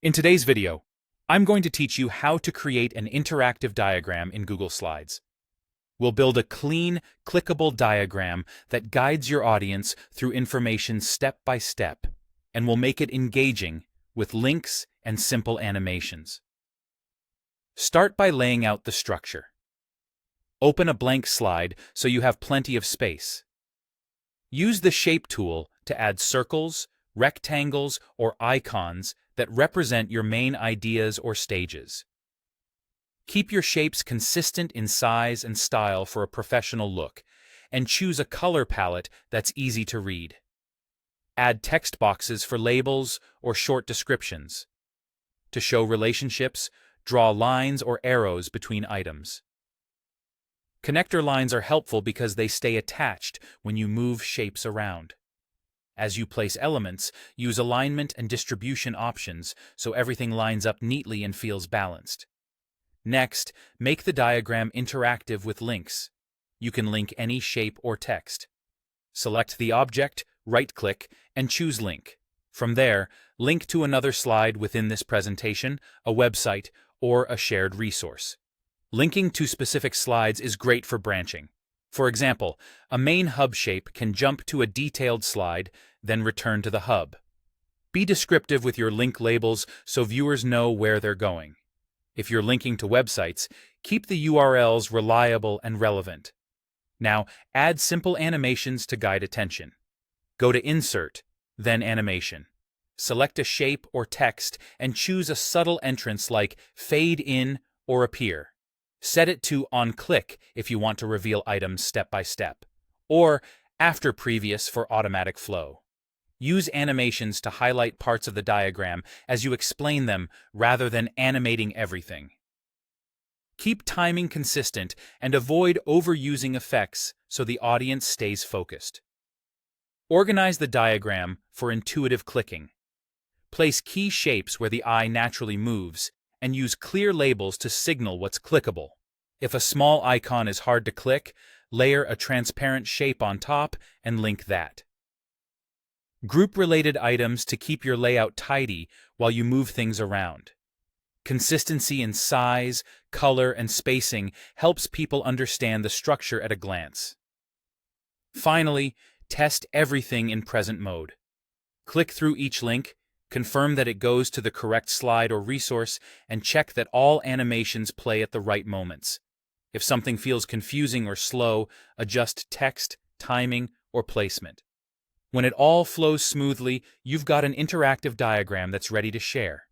In today's video, I'm going to teach you how to create an interactive diagram in Google Slides. We'll build a clean, clickable diagram that guides your audience through information step by step, and we'll make it engaging with links and simple animations. Start by laying out the structure. Open a blank slide so you have plenty of space. Use the Shape tool to add circles, rectangles, or icons that represent your main ideas or stages. Keep your shapes consistent in size and style for a professional look, and choose a color palette that's easy to read. Add text boxes for labels or short descriptions. To show relationships, draw lines or arrows between items. Connector lines are helpful because they stay attached when you move shapes around. As you place elements, use alignment and distribution options so everything lines up neatly and feels balanced. Next, make the diagram interactive with links. You can link any shape or text. Select the object, right-click, and choose Link. From there, link to another slide within this presentation, a website, or a shared resource. Linking to specific slides is great for branching. For example, a main hub shape can jump to a detailed slide, then return to the hub. Be descriptive with your link labels so viewers know where they're going. If you're linking to websites, keep the URLs reliable and relevant. Now, add simple animations to guide attention. Go to Insert, then Animation. Select a shape or text and choose a subtle entrance like Fade In or Appear. Set it to On Click if you want to reveal items step by step, or After Previous for automatic flow. Use animations to highlight parts of the diagram as you explain them rather than animating everything. Keep timing consistent and avoid overusing effects so the audience stays focused. Organize the diagram for intuitive clicking. Place key shapes where the eye naturally moves, and use clear labels to signal what's clickable. If a small icon is hard to click, layer a transparent shape on top and link that. Group related items to keep your layout tidy while you move things around. Consistency in size, color, and spacing helps people understand the structure at a glance. Finally, test everything in present mode. Click through each link, confirm that it goes to the correct slide or resource, and check that all animations play at the right moments. If something feels confusing or slow, adjust text, timing, or placement. When it all flows smoothly, you've got an interactive diagram that's ready to share.